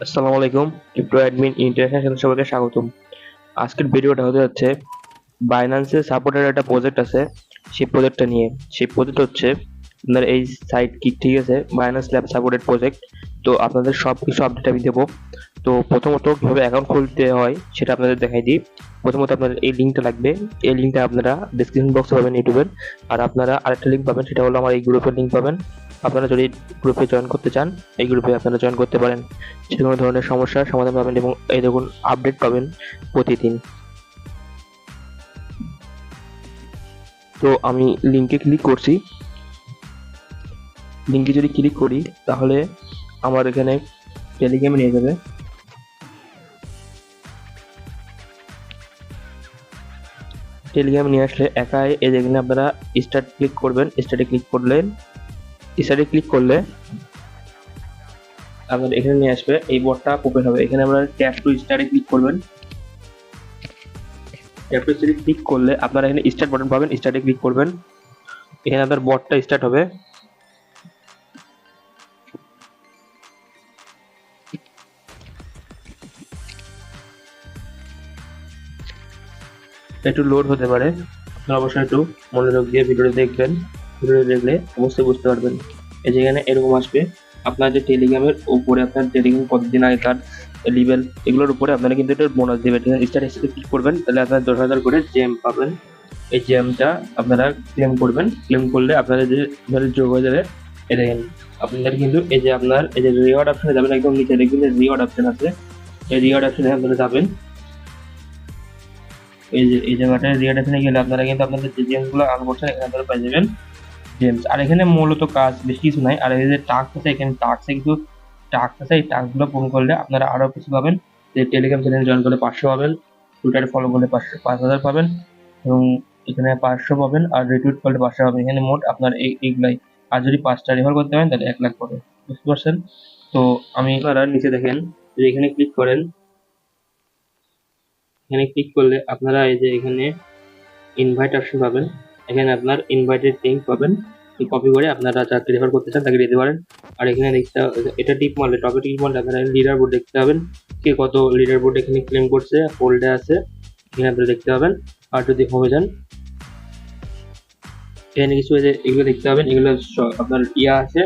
আসসালামু আলাইকুম। Crypto admin international সবাইকে স্বাগতম। আজকের ভিডিওটা হতে যাচ্ছে বাইন্যান্সের সাপোর্টের একটা প্রজেক্ট আছে, সেই প্রজেক্টটা নিয়ে। সেই প্রজেক্ট হচ্ছে আপনার এই সাইট কি, ঠিক আছে, বাইন্যান্স ল্যাব সাপোর্টেড প্রজেক্ট। তো আপনাদের সব কিছু আপডেট আমি দেবো। তো প্রথমত কিভাবে অ্যাকাউন্ট খুলতে হয় সেটা আপনাদের দেখাই দিই। প্রথমত আপনাদের এই লিঙ্কটা লাগবে। এই লিঙ্কটা আপনারা ডিসক্রিপশন বক্সে পাবেন ইউটিউবের। আর আপনারা আরেকটা লিঙ্ক পাবেন, সেটা হলো আমার এই গ্রুপের লিঙ্ক পাবেন। আপনারা যদি গ্রুপে জয়েন করতে চান, এই গ্রুপে আপনারা জয়েন করতে পারেন। যে কোনো ধরনের সমস্যার সমাধান পাবেন এবং এই দেখুন আপডেট পাবেন প্রতিদিন। তো আমি লিঙ্কে ক্লিক করছি। লিঙ্কে যদি ক্লিক করি তাহলে আমার এখানে টেলিগ্রামে নিয়ে যাবে। টেলিগ্রামে নিয়ে আসলে একাই এই যেখানে আপনারা স্টার্ট ক্লিক করবেন। স্টার্টে ক্লিক করলে আপনার এখানে নিয়ে আসবে, এই বটটা ওপেন হবে। এখানে আপনারা ট্যাপ টু স্টার্টে ক্লিক করবেন। ট্যাপ টু স্টার্টে ক্লিক করলে আপনারা এখানে স্টার্ট বাটন পাবেন, স্টার্টে ক্লিক করবেন। এখানে আপনার বটটা স্টার্ট হবে। একটু লোড হতে পারে, আপনারা অবশ্যই একটু মনোযোগ দিয়ে ভিডিওটা দেখবেন। ভিডিও দেখলে অবশ্যই বুঝতে পারবেন। এই যেখানে এরকম আসবে, আপনার যে টেলিগ্রামের উপরে আপনার টেলিগ্রাম কতদিন আগে তার লেভেল, এগুলোর উপরে আপনারা কিন্তু এটা বোনাস দেবেন। স্টার ক্লিক করবেন, তাহলে আপনার 10,000 করে জেম পাবেন। এই জেমটা আপনারা ক্লেম করবেন। ক্লেম করলে আপনারা যে যোগ হয়ে যাবে। এই দেখেন আপনাদের কিন্তু এই যে আপনার এই যে রিওয়ার্ড অপশনে যাবেন, একদম নিচে দেখবেন যে রিওয়ার্ড অপশন আছে। এই রিওয়ার্ড অপশনে আপনারা যাবেন। এই যে এই জায়গাটায় রিওয়ার্ড অপশনে গেলে আপনারা কিন্তু আপনাদের যে জেমসগুলো আর্ন করছেন এখানে আপনারা পেয়ে যাবেন জেমস। আর এখানে মূলত কাজ বেশি কিছু নাই। আর এই যে টাস্ক আছে, এখানে টাস্কে কিন্তু টাস্ক আছে, এই টাস্কগুলো পূরণ করলে আপনারা আরো কিছু পাবেন। যে টেলিগ্রাম চ্যানেল জয়েন করলে 500 পাবেন, টুইটারে ফলো করলে 5,000 পাবেন, এবং এখানে 500 পাবেন, আর রিটুইট করলে 500 পাবেন। এখানে মোট আপনার এইগুলাই। আর যদি 5টা রেফার করতে পারেন তাহলে 1 লাখ পাবেন। বুঝতে পারছেন? তো আমি আপনারা নিচে দেখেন যে এখানে ক্লিক করেন। এখানে ক্লিক করলে আপনারা এই যে এখানে ইনভাইট অপশন পাবেন। এখানে আপনার ইনভাইটেড লিঙ্ক পাবেন, কপি করে আপনারা যাকে রেফার করতে চান তাকে দিতে পারেন। আর এখানে দেখতে এটা টিপ মারলে, টপে টিপ মারলে আপনারা লিডার বোর্ড দেখতে পাবেন, কে কত লিডার বোর্ড এখানে ক্লেম করছে, হোল্ডে আছে, এখানে আপনারা দেখতে পাবেন। আর যদি হোমে যান, এখানে কিছু এই যে এগুলো দেখতে পাবেন, এগুলো আপনার আছে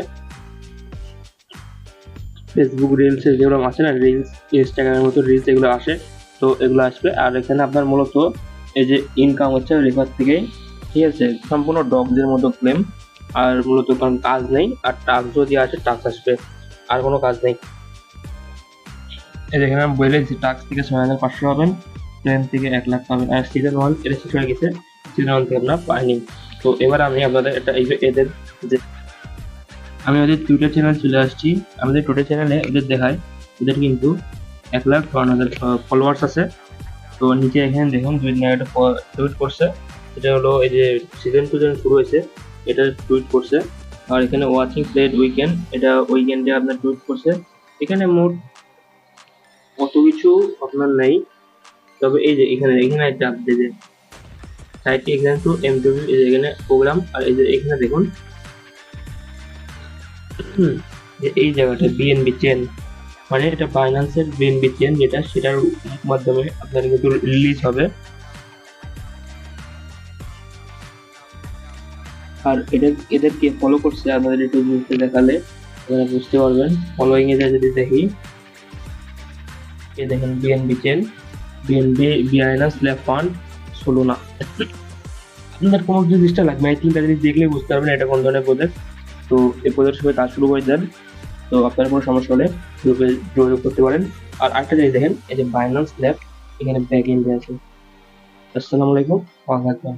ফেসবুক রিলস যেগুলো আছে না, রিলস ইনস্টাগ্রামের মতো রিলস এগুলো আসে। তো এগুলো আসবে। আর এখানে আপনার মূলত এই যে ইনকাম হচ্ছে রেফার থেকে, ঠিক আছে, সম্পূর্ণ ডগদের মতো ক্লেম। আর মূলত কারণ কাজ নেই, আর টাস্ক যদি আসে টাস্ক আসবে, আর কোনো কাজ নেই। এই যেখানে আমি বলে যে টাস্ক থেকে 6,500 পাবেন, প্লেন থেকে 1 লাখ পাবেন। আর সিজন 1 এটা শেষ হয়ে গেছে, সিজন 1 থেকে আপনার পাইনি। তো এবার আমি আপনাদের এটা এদের যে আমি ওদের টুইটার চ্যানেল চলে আসছি। আমাদের টুইটার চ্যানেলে ওদের দেখায় ওদের কিন্তু 1,52,000 ফলোয়ার্স আছে। তো নিচে এখানে দেখুন 2 দিন আগে টুইট করছে, এটা হলো এই যে সিজন 2 যখন শুরু হয়েছে এটা টুইট করছে। আর এখানে ওয়াচিং প্লেড উইকেন্ড, এটা উইকেন্ডে আপনার টুইট করছে। এখানে মোট অত কিছু আপনার নেই, তবে এই যে এখানে এখানে একটা আপডেট যে সাইট এক্সাম টু এমডব্লিউ, এই যে এখানে প্রোগ্রাম। আর এই যে এখানে দেখুন যে এই জায়গাটা বিএনবি চেন, মানে এটা বাইন্যান্সের বিএনবি চেন যেটা, সেটার মাধ্যমে আপনার কিন্তু রিলিজ হবে। আর এদেরকে ফলো করছে আপনাদের একটু বুঝতে দেখালে আপনারা বুঝতে পারবেন। ফলোইং এ যদি দেখি, এই দেখেন BNB chain, BNB BINS lab fund Solana. আপনাদের কোনো জিনিসটা লাগবে, এই 3টা জিনিস দেখলে বুঝতে পারবেন এটা কোন ধরনের প্রজেক্ট। তো এই প্রজেক্ট সবাই কাজ শুরু করে দেন। তো আপনার কোনো সমস্যা হলে গ্রুপে যোগাযোগ করতে পারেন। আর আরেকটা জিনিস দেখেন, এই যে বাইন্যান্স ল্যাব, এখানে ব্যাক এন্ডে আছে। আসসালামু আলাইকুম, ভালো থাকবেন।